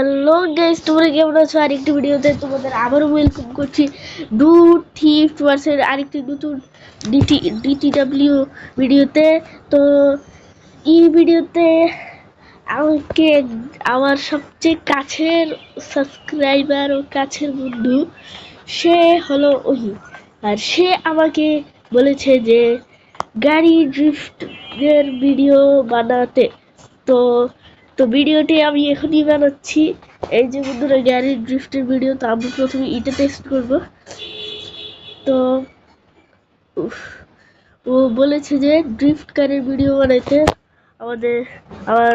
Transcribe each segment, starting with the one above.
Hello guys, তোমরা কেমন আছো? আরেকটি ভিডিওতে তোমাদের আবারও ওয়েলকাম করছি। ডু থিফট ভার্সেস আরেকটি নতুন ডিটিডব্লিউ ভিডিওতে। তো এই ভিডিওতে আমাকে আমার সবচেয়ে কাছের সাবস্ক্রাইবার ও কাছের বন্ধু সে হলো ওহি, আর সে আমাকে বলেছে যে গাড়ি ড্রিফটের ভিডিও বানাতে। তো তো ভিডিওটি আমি এখনই বানাচ্ছি। এই যে বন্ধুরা, গাড়ির ড্রিফটের ভিডিও। তো আমি প্রথমে এটা টেস্ট করব। তো ও বলেছে যে ড্রিফট কারের ভিডিও বানাইতে আমাদের আমার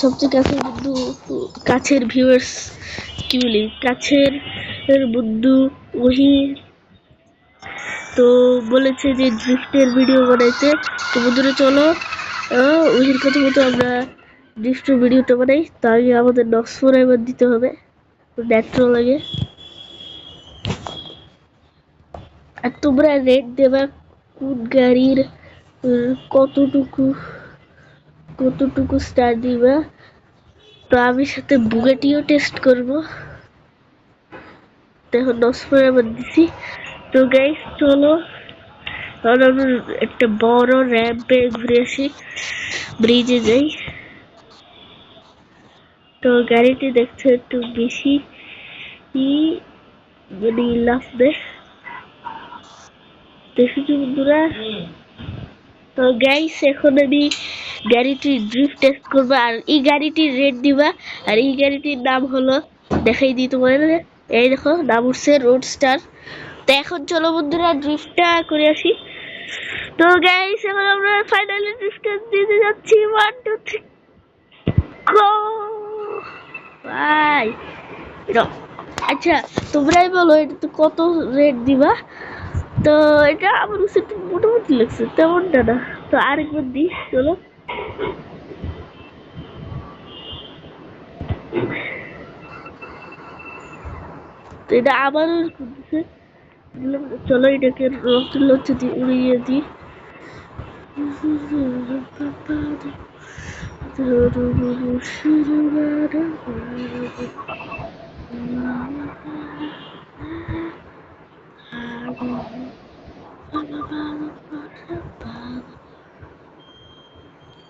সবচেয়ে কাছের বন্ধু, কাছের ভিউয়ার্স, কি বলি, কাছের বন্ধু ওহি তো বলেছে যে ড্রিফটের ভিডিও বানাইতে। তো বন্ধুরা চলো ওহির কথা মতো আমরা ড্রিফটের ভিডিওটা বানাই। তাই আমাদের সাবস্ক্রাইবার দিতে হবে, ন্যাট্রো লাগে। আর তোমরা রেট দেবা কোন গাড়ির কতটুকু স্টার দিবা। তো আমি সাথে বুগাটিও টেস্ট করব। দেখো সাবস্ক্রাইবার দিছি। তো গাইস চলো আমরা একটা বড় র্যাম্পে ঘুরে আসি, ব্রিজে যাই। তো গাড়িটি দেখছো একটু বেশি মানে লাফবে, দেখেছো বন্ধুরা? তো গাইস এখন আমি গাড়িটি ড্রিফট টেস্ট করবো, আর এই গাড়িটির রেট দিবা। আর এই গাড়িটির নাম হলো, দেখাই দিই তোমার, এই দেখো নাম উঠছে রোডস্টার। তো এখন চলো বন্ধুরা ড্রিফটটা করে আসি। তো গাইস এখন আমরা ফাইনালি ড্রিফট দিতে যাচ্ছি। 1 2 3 গো ভাই। আচ্ছা তোমরাই বলো এটা তো কত রেট দিবা। তো এটা আমার কাছে একটু মোটামুটি লাগছে, তেমনটা না। তো আরেকবার দিই চলো। তো এটা আবারও দিচ্ছে। চলো এটাকে রক্তের লচ্ছে দিয়ে উড়িয়ে দিই।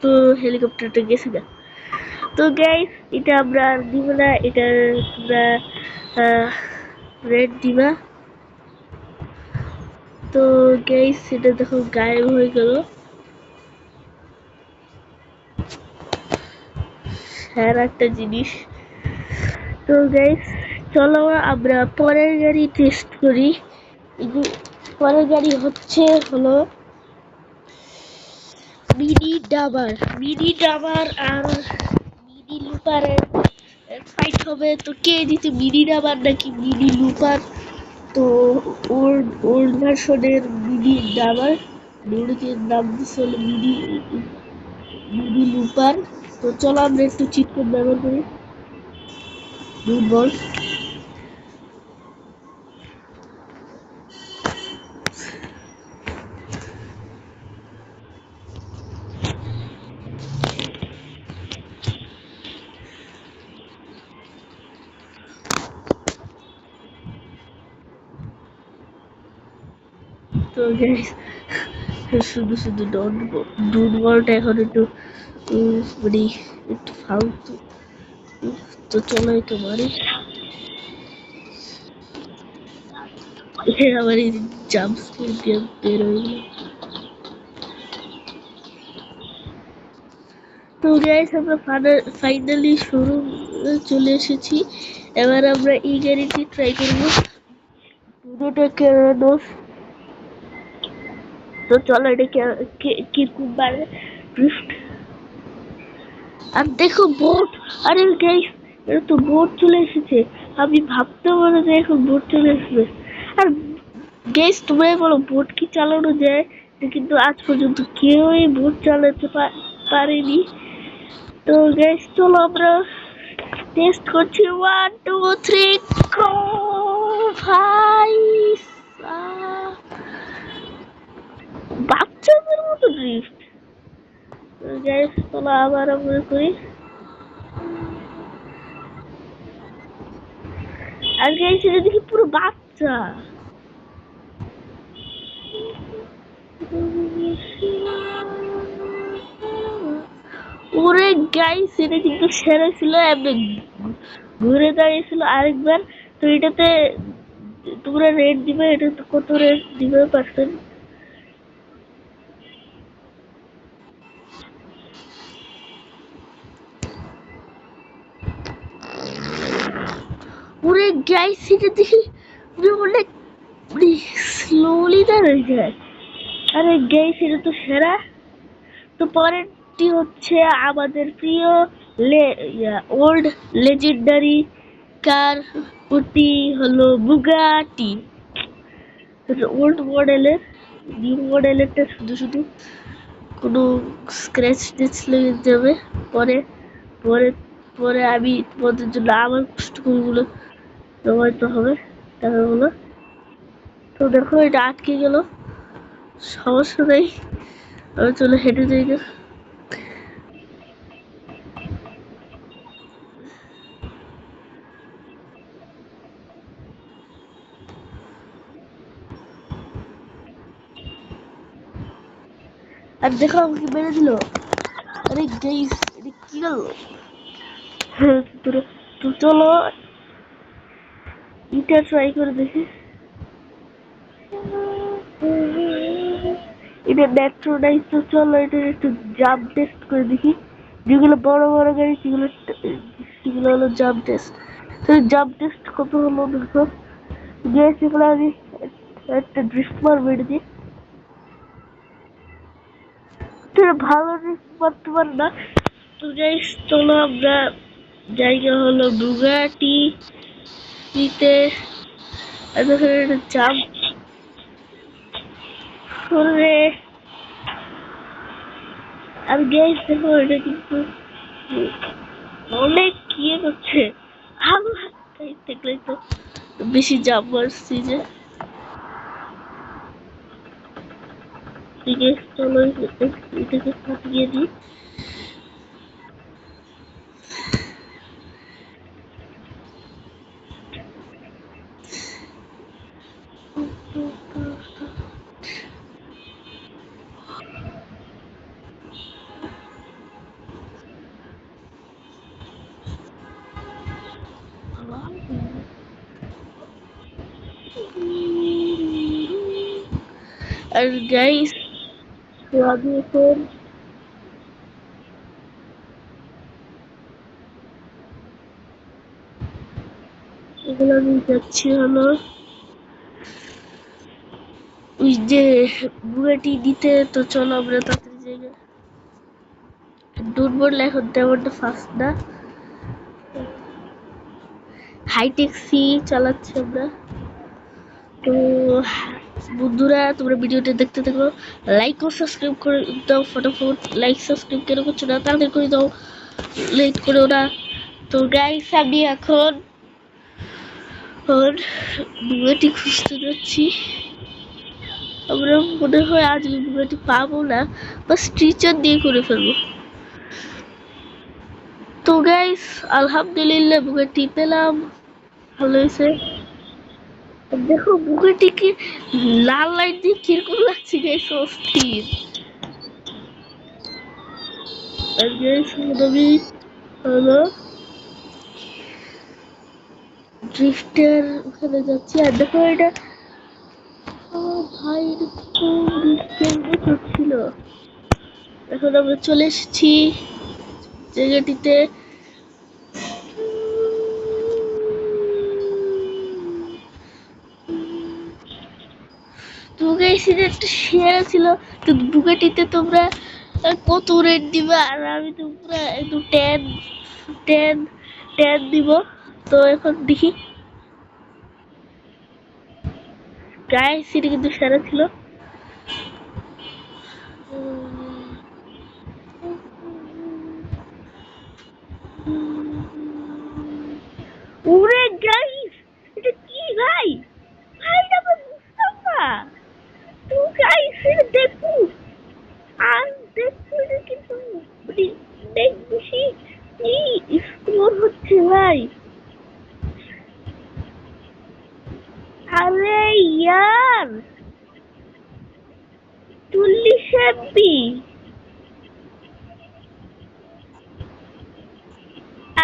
তো হেলিকপ্টারটা গেছে না। তো গাইস এটা আমরা আর দিব না, এটা তোমরা রেড দিবা। তো গাইস এটা দেখো গায়েব হয়ে গেল। আর একটা জিনিস। তো গাইস চলো আমরা পরের গাড়ি টেস্ট করি। পরের গাড়ি হলো মিনি ডাবার আর মিনি লুপারের ফাইট হবে। তো কে জিতে, মিনি ডাবার নাকি মিনি লুপার? তো ওল্ড ভার্সনের মিনি ডাবার, ওটাকে নাম দিচ্ছে হলো মিনি লুপার। তো চলো আমরা একটু চিট কোড ব্যবহার করি। বল। তো শুধু ডুন বলটা এখন একটু মানে একটু ফালতু। তো চলো একটু মারি। আমার এই জাম্প স্কেল দিয়ে বের হয়ে গেল। তো গাইস আমরা ফাইনালি শোরুম চলে এসেছি। এবার আমরা এই গাড়িটি ট্রাই করবো, পুরোটা কেরানোস। তো চলো এটা কিরকম বাড়ে ড্রিফট। আর দেখো বোট, আরে গাইস এটা তো বোট চলে এসেছে। আমি ভাবতে পারো যে এখন বোট চলে এসেছে। আর গাইস তোমরাই বলো বোট কি চালানো যায়? কিন্তু আজ পর্যন্ত কেউই বোট চালাতে পারেনি। তো গাইস চলো আমরা টেস্ট করছি। 1 2 3 গো ভাই। বাচ্চাদের মতো ড্রিফট। গাইস চলো আবার আমরা করি। আর গাইস এটা দেখি পুরো বাচ্চা। ওরে গাইস এটা কিন্তু সেরা ছিল, ঘুরে দাঁড়িয়েছিল আরেকবার। তো এটাতে তোমরা রেট দিবে, এটা কত রেট দিবে পার্সেন্ট? ওরে গাইস এটা দেখি অনেক স্লোলি দাঁড়িয়ে যায়। আরে গাইস এটা তো সেরা। তো পরেরটি হচ্ছে আমাদের প্রিয় ওল্ড লেজেন্ডারি কার, ওটি হলো বুগাটি। ওল্ড মডেলের, নিউ মডেলেরটা শুধু শুধু কোনো স্ক্র্যাচ টেচ লেগে যাবে। পরে পরে পরে আমি তোমাদের জন্য আমার কষ্টগুলো জমাইতে হবে টাকাগুলো। তো দেখো এটা আটকে গেল, সমস্যা নেই, আমি চলে হেঁটে যাই না। আর দেখো আমাকে মেরে দিল। আরে গাইস এটা কি গেল? তো চলো এটা ট্রাই করে দেখি। এটা মেট্রো নাই, তো চলো এটা একটু জাম্প টেস্ট করে দেখি। যেগুলো বড় বড় গাড়ি সেগুলো সেগুলো হলো জাম্প টেস্ট। তো জাম্প টেস্ট কত হলো দেখো। গিয়েছি এখানে আমি একটা ড্রিফট মারবো এটা দিয়ে। তো ভালো ড্রিফট মারতে পার না। তো গাইস চলো আমরা জায়গা হলো বুগাটি নিতে। দেখো এটা জাম্প করে। আর গাইস দেখো এটা কিন্তু অনেক ইয়ে করছে। আল্লাহ দেখলেই তো বেশি জাম্প মারছি যে। ঠিক আছে চলো এটাকে ফাটিয়ে দিই। আর গাইস আমি এখন এগুলো আমি যাচ্ছি হলো ওই যে বুয়েটি দিতে। তো চলো আমরা তাড়াতাড়ি জায়গায় ডুট বললে এখন তেমনটা ফাস্ট না। হাইটেক সি চালাচ্ছি আমরা। তো বন্ধুরা তোমরা ভিডিওটা দেখতে থাকো, লাইক ও সাবস্ক্রাইব করে দাও ফটাফট। লাইক সাবস্ক্রাইব কেন করছো না তাড়াতাড়ি করে দাও, লেট করে ওরা। তো গাইস আমি এখন বুয়েটি খুঁজতে যাচ্ছি। আমরা মনে হয় আজ বুয়েটি পাবো না, বা স্ট্রিচার দিয়ে করে ফেলবো। তো গাইস আলহামদুলিল্লাহ বুয়েটি পেলাম, ভালো হয়েছে। দেখো বুকেটিকে লাল লাইট দিয়ে কিরকম লাগছে গাইস, অস্থির। আর গাইস আমি হলো ড্রিফটের ওখানে যাচ্ছি। আর দেখো এটা ভাই ড্রিফটের ছিল। এখন আমরা চলে এসেছি জায়গাটিতে। তো গাইস এটা একটা শেয়ার ছিল। তো বুকেটিতে তোমরা কত রেট দিবা? আর আমি তো পুরো একটু টেন টেন টেন দিব। তো এখন দেখি গাইস এটা কিন্তু সেরা ছিল। ওরে গাইস এটা কি ভাই, ভাই এটা আমি বুঝতাম না। তো গাইস এটা দেখো, আর দেখো এটা কিন্তু মানে অনেক বেশি এক্সপ্লোর হচ্ছে ভাই। আরে ইয়ার 40 এমবি।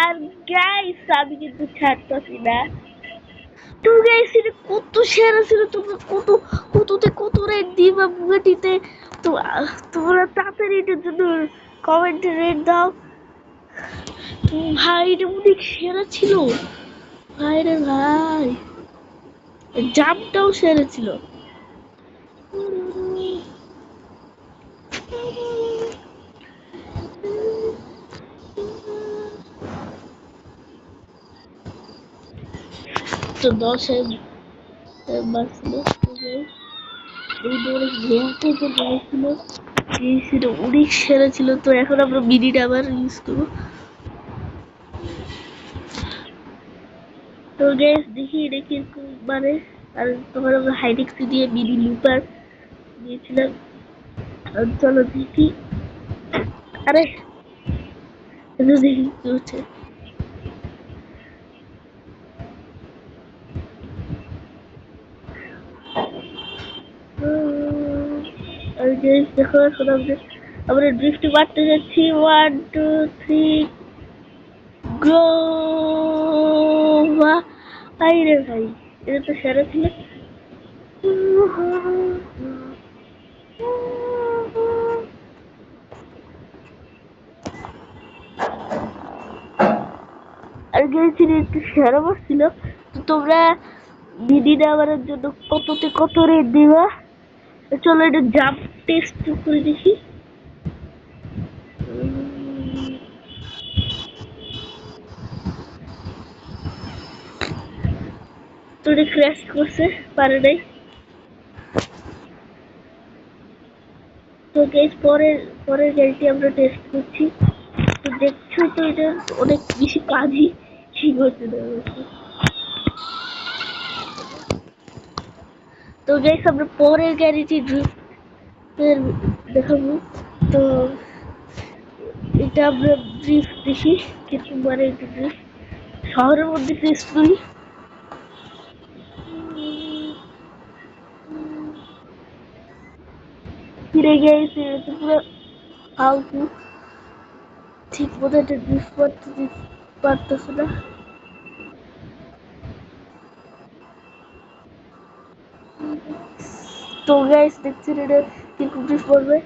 আর গাইস আমি কিন্তু ছাড়তেছি না। তো গাইস এটা কত শেয়ার ছিল, তোমরা কত কততে কত রেট দিবা বুগাটিতে। তো তোমরা তাড়াতাড়ি এটার জন্য কমেন্টে রেট দাও। ভাই এটা অনেক সেরা ছিল ভাই রে ভাই, জাম্পটাও সেরা ছিল। তো 10 বার ছিল এই দৌড়ে ঘেমতে তো ছিল, এই ছিল অনেক সেরা ছিল। তো এখন আমরা মিনিট আবার ইউজ করবো। তো গ্যাস দেখি এটা কিরকম মানে। আর তোমার আমরা হাইডেক্স দিয়ে মিনি লুপার দিয়েছিলাম। চলো দেখি। আরে এটা দেখি কি হচ্ছে। আর গ্যাস দেখো এখন আমরা ড্রিফটে মারতে যাচ্ছি। 1 2 3 গো। ভাই রে ভাই এটা তো সেরা ছিল। আর গেছি একটু সেরা ছিল। তো তোমরা দিদি নেওয়ার জন্য কততে কত রেট দিবা। চলো এটা জাম্প টেস্ট করে দেখি। তো এটা ক্র্যাশ করছে, পারে নাই। তো গাইস পরের পরের গাড়িটি আমরা টেস্ট করছি। তো দেখছো তো এটা অনেক বেশি কাজই কি করতে দেবে। তো গাইস আমরা পরের গাড়িটি ড্রিফট দেখাবো। তো এটা আমরা ড্রিফট দেখি কিরকম মানে একটু ড্রিফট শহরের মধ্যে টেস্ট করি। ফিরে গিয়েছে এটা পুরো ফালতু, ঠিক মতো একটা ড্রিফট করতে পারতেছে না। তো গাইস দেখছেন এটা কিরকম ড্রিফট করবে।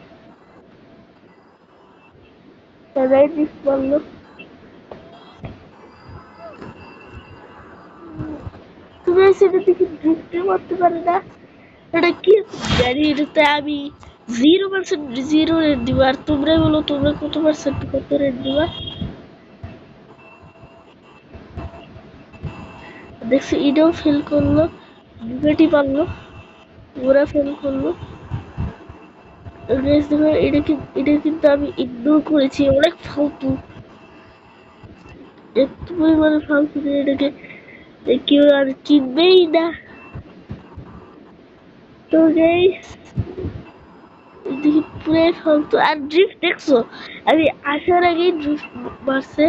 তাই ড্রিফট করলো। তুমি সেটা থেকে ড্রিফটই করতে পারে না। এটা কি গাড়ি, এটাতে আমি 0% 0 রেট দিব। আর তোমরা বলো তোমরা কত পার্সেন্ট কত রেট দিবা। দেখছি এটাও ফেল করলো, বুগাটি পারলো, ওরা ফেল করলো। রেস দেখো এটা কিন্তু আমি ইগনোর করেছি, অনেক ফালতু, এত পরিমাণে ফালতু যে এটাকে কেউ আর চিনবেই না। তো গাইস দেখি পুরাই ফালতু। আর ড্রিফট দেখছো আমি আসার আগেই ড্রিফট মারছে,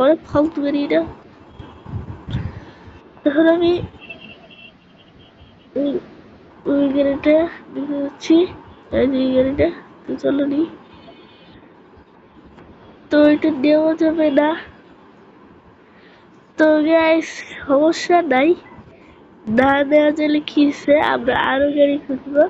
অনেক ফালতু গাড়ি এটা। তখন আমি ওই ওই গাড়িটা দেখে যাচ্ছি, এই গাড়িটা। তো চলো নি, তো এটা নেওয়া যাবে না। তো গাইস সমস্যা নাই, না নেওয়া গেলে কি হচ্ছে, আমরা আরো গাড়ি খুঁজবো।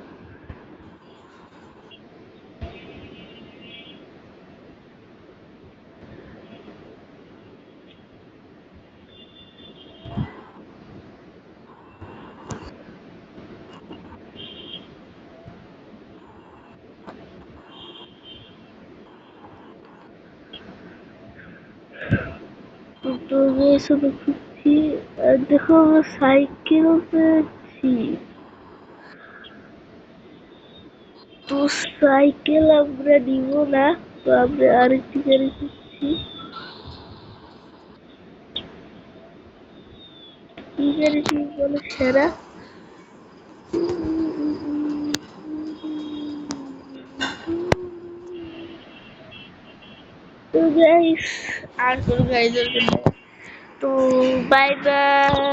তো গাইস আমরা খুঁজছি। আর দেখো আমরা সাইকেল পেয়েছি। তো সাইকেল আমরা নিব না, তো আমরা আরেকটি গাড়ি খুঁজছি। কি গাড়িটি বলে সেরা। তো গাইস আর কোনো গাড়ি দরকার নেই। তো বাই বাই।